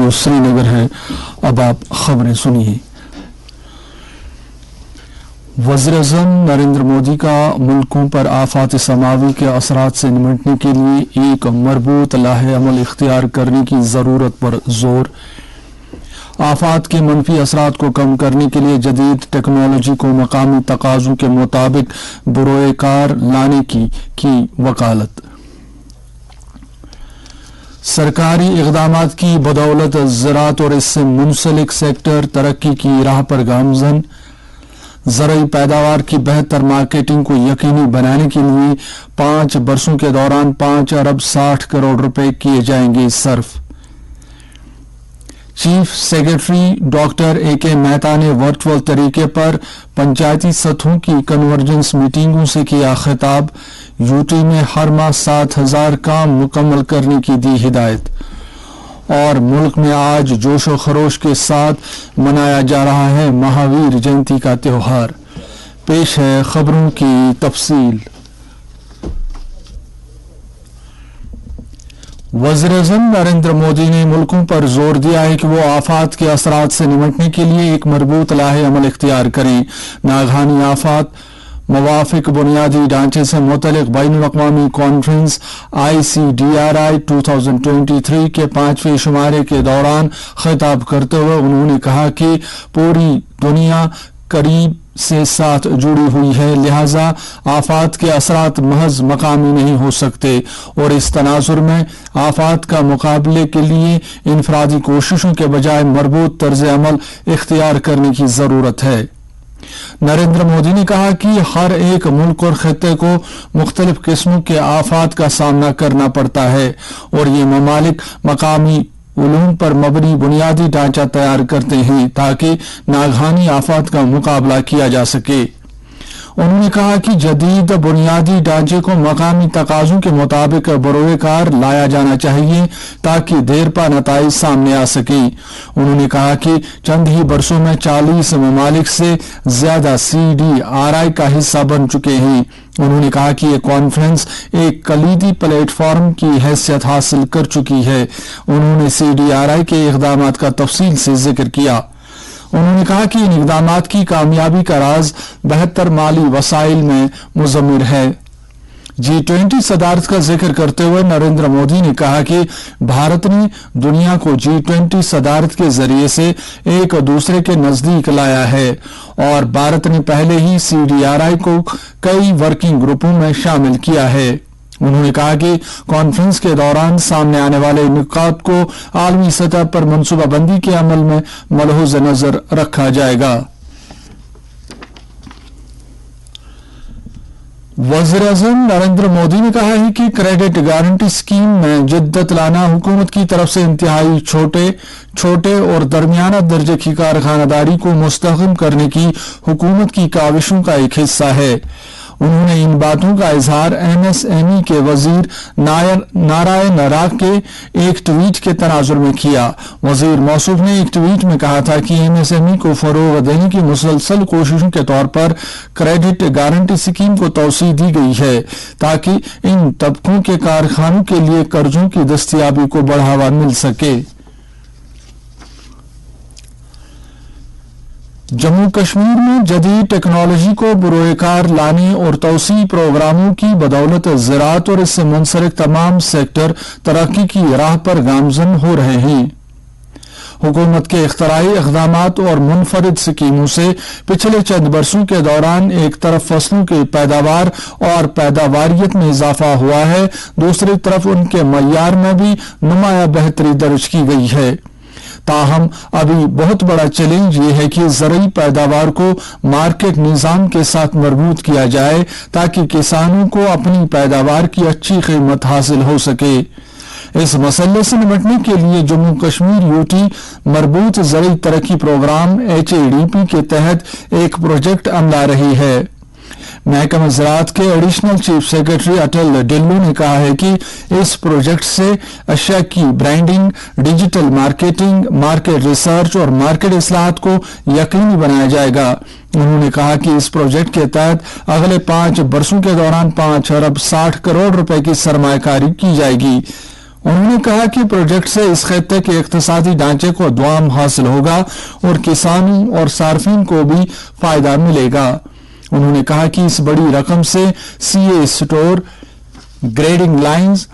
Radio Srinagar है। अब आप खबरें सुनिए। वज़ीर-ए-आज़म नरेंद्र मोदी का मुल्कों पर आफात समावी के असरात से निपटने के लिए एक मरबूत लाहे अमल इख्तियार करने की ज़रूरत पर जोर। आफात के मनफी असरात को कम करने के लिए जदीद टेक्नोलॉजी को मकामी तकाज़ों के मुताबिक बरोए कार लाने की वकालत। सरकारी इक़दामात की बदौलत ज़राअत और इससे मुंसलिक सेक्टर तरक्की की राह पर गामज़न। ज़रई पैदावार की बेहतर मार्केटिंग को यकीनी बनाने के लिए 5 बरसों के दौरान 5 अरब 60 करोड़ रुपए किए जाएंगे सर्फ। Chief secretary doctor A K. Mehta ने वर्चुअल तरीके पर पंचायती सतहों की कन्वर्जेंस मीटिंगों से किया खिताब। यूटी में हर माह 7,000 काम मुकम्मल करने की दी हिदायत। और मुल्क में आज जोशो खरोश के साथ मनाया जा रहा है महावीर जयंती का त्योहार। पेश है खबरों की तफसील। वज़ीर-ए-आज़म नरेंद्र मोदी ने मुल्कों पर जोर दिया है कि वो आफात के असरात से निपटने के लिए एक मरबूत लाहे अमल इख्तियार करें। नागहानी आफात मवाफिक बुनियादी ढांचे से मुतल्लिक़ बैनुल-अक़वामी कॉन्फ्रेंस ICDRI 2023 के 5वें शुमारे के दौरान खिताब करते हुए उन्होंने कहा कि पूरी दुनिया करीब से साथ जुड़ी हुई है, लिहाजा आफात के असरात महज मकामी नहीं हो सकते और इस तनाजुर में आफात का मुकाबले के लिए इनफरादी कोशिशों के बजाय मरबूत तर्ज अमल इख्तियार करने की जरूरत है। नरेंद्र मोदी ने कहा कि हर एक मुल्क और खित्ते को मुख्तलिफ किस्मों के आफात का सामना करना पड़ता है और ये ममालिक मकामी उलूम पर मबनी बुनियादी ढांचा तैयार करते हैं ताकि नागहानी आफात का मुकाबला किया जा सके। उन्होंने कहा कि जदीद बुनियादी ढांचे को मकामी तकाज़ों के मुताबिक बरोए कार लाया जाना चाहिए ताकि देर पा नताइज सामने आ सके। उन्होंने कहा कि चंद ही बरसों में 40 ममालिक से ज्यादा CDRI का हिस्सा बन चुके हैं। उन्होंने कहा कि ये कॉन्फ्रेंस एक कलीदी प्लेटफॉर्म की हैसियत हासिल कर चुकी है। उन्होंने CDRI के इक़दामात का तफसील से जिक्र किया। उन्होंने कहा कि इन इक़दामात की कामयाबी का राज बेहतर माली वसाइल में मुज़म्मिर है। G20 सदारत का जिक्र करते हुए नरेंद्र मोदी ने कहा कि भारत ने दुनिया को G20 सदारत के जरिए से एक दूसरे के नजदीक लाया है और भारत ने पहले ही CDRI को कई वर्किंग ग्रुपों में शामिल किया है। उन्होंने कहा कि कॉन्फ्रेंस के दौरान सामने आने वाले नुकात को आलमी सतह पर मनसूबाबंदी के अमल में मलहूज नजर रखा जाएगा। वज़ीर-ए-आज़म नरेंद्र मोदी ने कहा है कि क्रेडिट गारंटी स्कीम में जिद्दत लाना हुकूमत की तरफ से इंतहाई छोटे और दरमियाना दर्जे की कारखानदारी को मुस्तहकम करने की हुकूमत की काविशों का एक हिस्सा है। उन्होंने इन बातों का इजहार MSME के वजीर नारायण राग के एक ट्वीट के तनाजुर में किया। वजीर मौसूफ ने एक ट्वीट में कहा था कि MSME को फरोग देने की मुसलसल कोशिशों के तौर पर क्रेडिट गारंटी स्कीम को तौसीह दी गई है ताकि इन तबकों के कारखानों के लिए कर्जों की दस्तयाबी को बढ़ावा मिल सके। जम्मू कश्मीर में जदीद टेक्नोलॉजी को बरोए कार लाने और तौसीह प्रोग्रामों की बदौलत ज़राअत और इससे मुंसलिक तमाम सेक्टर तरक्की की राह पर गामज़न हो रहे हैं। हुकूमत के इख्तराई इक़दामात और मुनफरिद स्कीमों से पिछले चंद बरसों के दौरान एक तरफ फसलों की पैदावार और पैदावारियत में इजाफा हुआ है, दूसरी तरफ उनके मय्यार में भी नुमाया बेहतरी दर्ज की गई है। ताहम अभी बहुत बड़ा चैलेंज ये है कि ज़रई पैदावार को मार्केट निज़ाम के साथ मरबूत किया जाए ताकि किसानों को अपनी पैदावार की अच्छी कीमत हासिल हो सके। इस मसले से निपटने के लिए जम्मू कश्मीर यूटी मरबूत ज़रई तरक्की प्रोग्राम HADP के तहत एक प्रोजेक्ट अमला रही है। महकमा ज़राअत के एडिशनल चीफ सेक्रेटरी अटल डिल्लू ने कहा है कि इस प्रोजेक्ट से अशिया की branding, digital marketing, market research और मार्केट इस्लाहत को यकीनी बनाया जाएगा। उन्होंने कहा कि इस प्रोजेक्ट के तहत अगले 5 बरसों के दौरान 5 अरब 60 करोड़ रुपए की सरमायाकारी की जाएगी। उन्होंने कहा कि प्रोजेक्ट से इस खत्ते के इक्तिसादी ढांचे को दुआम हासिल होगा और किसानों और सार्फिन को भी फायदा मिलेगा। उन्होंने कहा कि इस बड़ी रकम से सीए स्टोर, ग्रेडिंग लाइंस,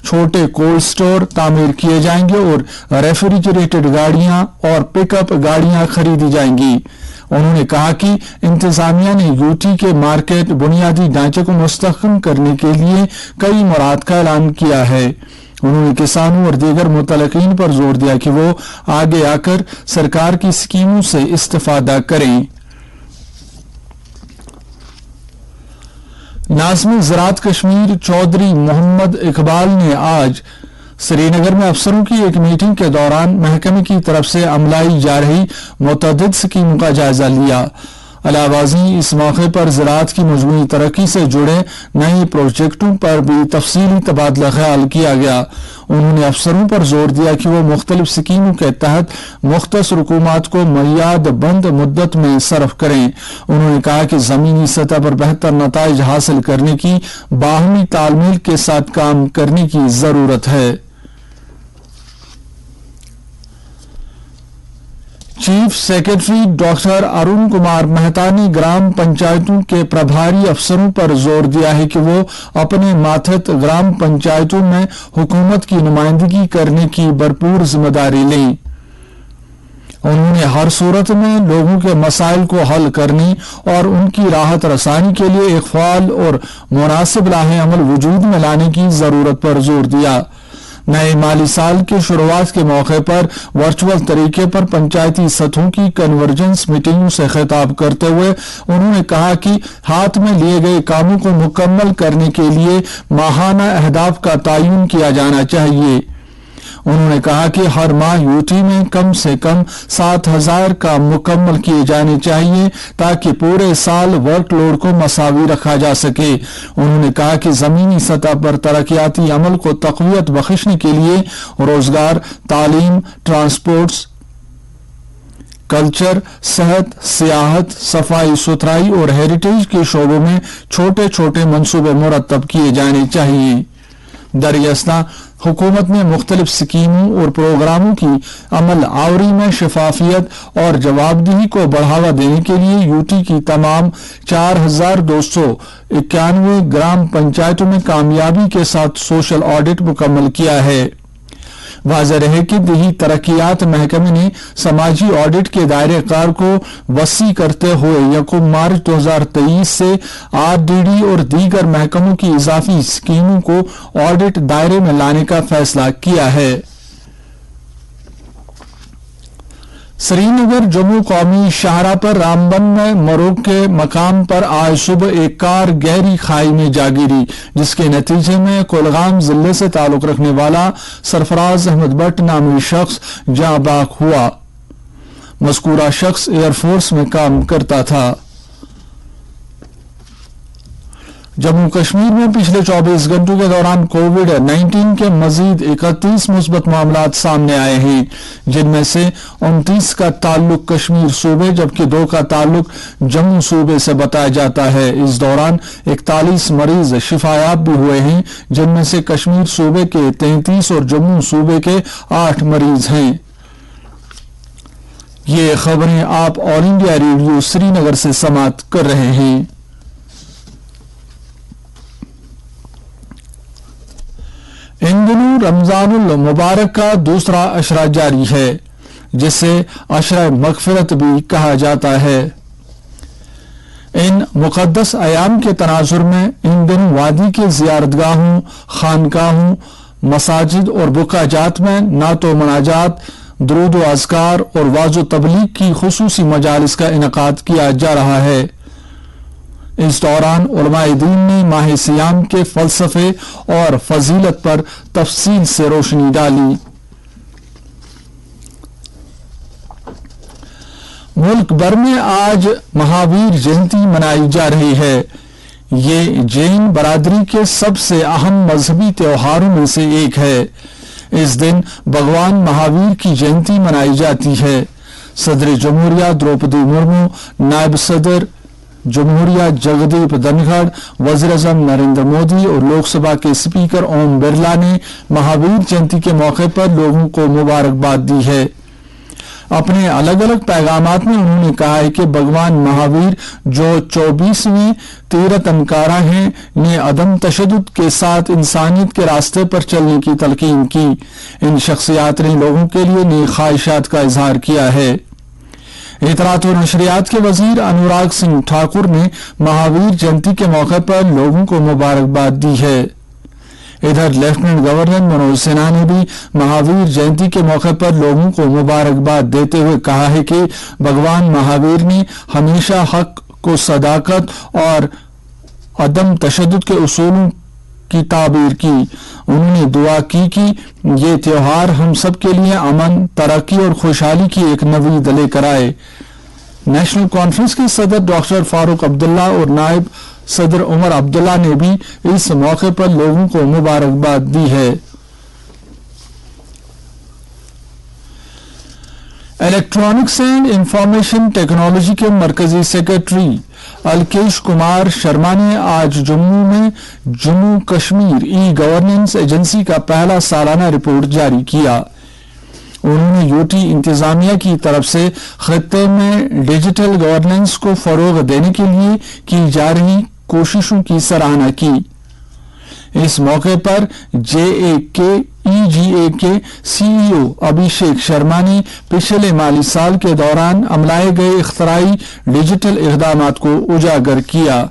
छोटे कोल्ड स्टोर तामीर किए जाएंगे और रेफ्रिजरेटेड गाड़ियां और पिकअप गाड़ियां खरीदी जाएंगी। उन्होंने कहा कि इंतजामिया ने यूटी के मार्केट बुनियादी ढांचे को मुस्तहकम करने के लिए कई मुराद का ऐलान किया है। उन्होंने किसानों और दीगर मुतलकीन पर जोर दिया कि वो आगे आकर सरकार की स्कीमों से इस्तेफादा करें। नाज़िम ज़राअत कश्मीर चौधरी मोहम्मद इकबाल ने आज श्रीनगर में अफसरों की एक मीटिंग के दौरान महकमे की तरफ से अमलाई जा रही मुतअद्दिद स्कीमों का जायजा लिया। अलावाजी इस मौके पर ज़राअत की मजमूई तरक्की से जुड़े नए प्रोजेक्टों पर भी तफसीली तबादला ख्याल किया गया। उन्होंने अफसरों पर जोर दिया कि वो मुख्तलिफ स्कीमों के तहत मुख्तस रुकूमात को मियाद बंद मुद्दत में सर्फ करें। उन्होंने कहा कि जमीनी सतह पर बेहतर नताइज हासिल करने की बाहमी तालमेल के साथ काम करने की जरूरत है। Chief secretary doctor Arun Kumar Mehta ने ग्राम पंचायतों के प्रभारी अफसरों पर जोर दिया है कि वो अपने मातहत ग्राम पंचायतों में हुकूमत की नुमाइंदगी करने की भरपूर जिम्मेदारी लें। उन्होंने हर सूरत में लोगों के मसाइल को हल करने और उनकी राहत रसानी के लिए एक फाल और मुनासिब लाहे अमल वजूद में लाने की जरूरत पर जोर दिया। नए माली साल के शुरुआत के मौके पर वर्चुअल तरीके पर पंचायती सतहों की कन्वर्जेंस मीटिंगों से खिताब करते हुए उन्होंने कहा कि हाथ में लिए गए कामों को मुकम्मल करने के लिए माहाना अहदाफ का तयन किया जाना चाहिए। उन्होंने कहा कि हर माह यूटी में कम से कम 7,000 काम मुकम्मल किए जाने चाहिए ताकि पूरे साल वर्कलोड को मसावी रखा जा सके। उन्होंने कहा कि जमीनी सतह पर तरक्याती अमल को तक़वियत बख्शने के लिए रोजगार, तालीम, ट्रांसपोर्ट्स, कल्चर, सेहत, सियाहत, सफाई सुथराई और हेरिटेज के शोबों में छोटे छोटे मंसूबे मुरतब किए जाने चाहिए। दरियास्ता हुकूमत ने मुख्तलिफ स्कीमों और प्रोग्रामों की अमल आवरी में शफाफियत और जवाबदेही को बढ़ावा देने के लिए यूटी की तमाम 4,291 ग्राम पंचायतों में कामयाबी के साथ सोशल ऑडिट मुकम्मल किया है। वाज़ेह रहे कि दिही तरक्कियात महकमे ने समाजी ऑडिट के दायरे कार को वसी करते हुए 1 मार्च 2023 से आरडीडी और दीगर महकमों की इजाफी स्कीमों को ऑडिट दायरे में लाने का फैसला किया है। श्रीनगर जम्मू कौमी शाहरा पर रामबन में मरोग के मकाम पर आज सुबह एक कार गहरी खाई में जा गिरी, जिसके नतीजे में कुलगाम जिले से ताल्लुक रखने वाला सरफराज अहमद भट्ट नामी शख्स जाँ बाक हुआ। मज़कूरा शख्स एयरफोर्स में काम करता था। जम्मू कश्मीर में पिछले 24 घंटों के दौरान कोविड-19 के मजीद 31 मुस्बत मामलात सामने आए हैं, जिनमें से 29 का ताल्लुक कश्मीर सूबे जबकि 2 का ताल्लुक जम्मू सूबे से बताया जाता है। इस दौरान 41 मरीज शिफायाब भी हुए हैं, जिनमें से कश्मीर सूबे के 33 और जम्मू सूबे के 8 मरीज हैं। ये खबरें आप ऑल इंडिया रेडियो श्रीनगर से समाअत कर रहे हैं। इन दिनों रमजानुल मुबारक का दूसरा अशरा जारी है, जिसे अशरा मगफिरत भी कहा जाता है। इन मुकद्दस अयाम के तनाजुर में इन दिनों वादी के ज़ियारतगाहों, खानकाहों, मसाजिद और बुकाजात में नातो मनाजात, दुरूद व अज़कार और वाज़ो तबलीग की खुसूसी मजालिस का इनकाद किया जा रहा है। इस दौरान उलमाए दीन ने माह सियाम के फलसफे और फजीलत पर तफसील से रोशनी डाली। मुल्क भर में आज महावीर जयंती मनाई जा रही है। ये जैन बरादरी के सबसे अहम मजहबी त्योहारों में से एक है। इस दिन भगवान महावीर की जयंती मनाई जाती है। सदर जमहूरिया द्रौपदी मुर्मू, नायब सदर जमहूरिया जगदीप धनखड़, वज़ीर-ए-आज़म नरेंद्र मोदी और लोकसभा के स्पीकर ओम बिरला ने महावीर जयंती के मौके पर लोगों को मुबारकबाद दी है। अपने अलग अलग पैगामात में उन्होंने कहा है कि भगवान महावीर जो 24वें तीर्थंकरा हैं ने अदम तशद्दुद के साथ इंसानियत के रास्ते पर चलने की तलकीन की। इन शख्सियात ने लोगों के लिए नेक ख्वाहिशात का इजहार किया है। इतरात और नशरियात के वजीर अनुराग सिंह ठाकुर ने महावीर जयंती के मौके पर लोगों को मुबारकबाद दी है। इधर लेफ्टिनेंट गवर्नर मनोज सिन्हा ने भी महावीर जयंती के मौके पर लोगों को मुबारकबाद देते हुए कहा है कि भगवान महावीर ने हमेशा हक को सदाकत और अदम तशद्दुद के उसूलों की ताबीर की। उन्होंने दुआ की कि ये त्योहार हम सब के लिए अमन, तरक्की और खुशहाली की एक नवीद लेकर आए। नेशनल कॉन्फ्रेंस के सदर डॉक्टर फारूक अब्दुल्ला और नायब सदर उमर अब्दुल्ला ने भी इस मौके पर लोगों को मुबारकबाद दी है। इलेक्ट्रॉनिक्स एंड इंफॉर्मेशन टेक्नोलॉजी के मरकजी सेक्रेटरी अलकेश कुमार शर्मा ने आज जम्मू में Jammu Kashmir e governance agency का पहला सालाना रिपोर्ट जारी किया। उन्होंने यूटी इंतजामिया की तरफ से खित्ते में डिजिटल गवर्नेंस को फरोग देने के लिए की जा रही कोशिशों की सराहना की। इस मौके पर JAKEGA के CEO अभिषेक शर्मा ने पिछले माली साल के दौरान अमलाए गए इख्तराई डिजिटल इक़दामात को उजागर किया।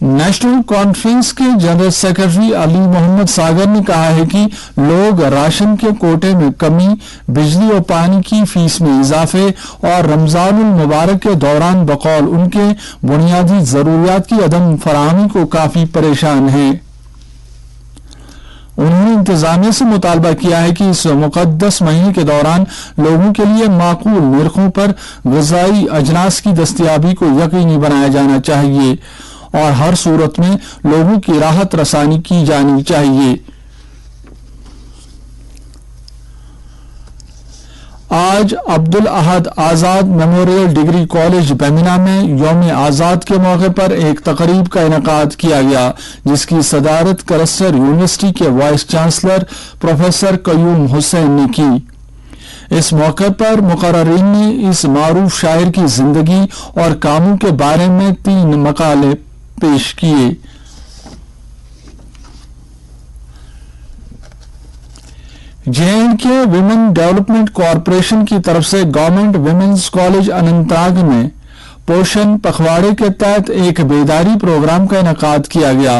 नेशनल कॉन्फ्रेंस के जनरल सेक्रेटरी अली मोहम्मद सागर ने कहा है कि लोग राशन के कोटे में कमी, बिजली और पानी की फीस में इजाफे और रमजानुल मुबारक के दौरान बकौल उनके बुनियादी जरूरियात की अदम फराहमी को काफी परेशान हैं। उन्होंने इंतजामिया से मुतालबा किया है कि इस मुकद्दस महीने के दौरान लोगों के लिए माकूल निरखों पर ग़िज़ाई अजनास की दस्तयाबी को यकीनी बनाया जाना चाहिए और हर सूरत में लोगों की राहत रसानी की जानी चाहिए। आज अब्दुल अहद आजाद मेमोरियल डिग्री कॉलेज बेमिना में यौम आजाद के मौके पर एक तकरीब का इनेकाद किया गया, जिसकी सदारत करस्टर यूनिवर्सिटी के vice chancellor professor Qayoom Hussain ने की। इस मौके पर मुकर्ररीन ने इस मारूफ शायर की जिंदगी और कामों के बारे में 3 मकाले पेश किए। JNK विमेन डेवलपमेंट कॉरपोरेशन की तरफ से गवर्नमेंट विमेन्स कॉलेज अनंतनाग में पोषण पखवाड़े के तहत एक बेदारी प्रोग्राम का इनेकाद किया गया,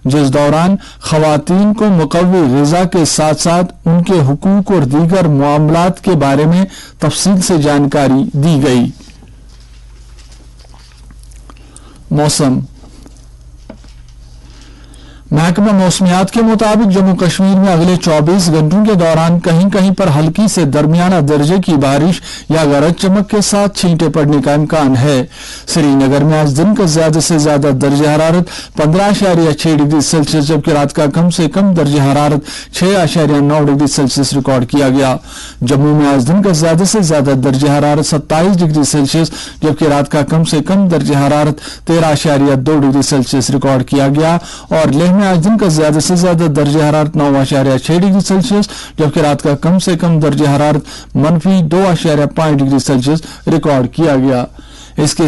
जिस दौरान खवातीन को मुकव्वी ग़िज़ा के साथ साथ उनके हुकूक और दीगर मामलात के बारे में तफसील से जानकारी दी गई। मौसम। महकमा मौसमियात के मुताबिक जम्मू कश्मीर में अगले 24 घंटों के दौरान कहीं कहीं पर हल्की से दरमियाना दर्जे की बारिश या गरज चमक के साथ छींटे पड़ने का इम्कान है। श्रीनगर में आज दिन का ज्यादा से ज्यादा दर्जा हरारत 15.6 डिग्री सेल्सियस जबकि रात का कम से कम दर्जा हरारत 6.9 डिग्री सेल्सियस रिकॉर्ड किया गया। जम्मू में आज दिन का ज्यादा से ज्यादा दर्जा हरारत 27 डिग्री सेल्सियस जबकि रात का कम से कम दर्जा हरारत 13.2 डिग्री सेल्सियस रिकॉर्ड किया गया और लेह में आज दिन का ज्यादा से ज्यादा दर्जा हरारत 9.6 डिग्री सेल्सियस जबकि रात का कम से कम दर्जा हरारत -2.5 डिग्री सेल्सियस रिकॉर्ड किया गया। इसके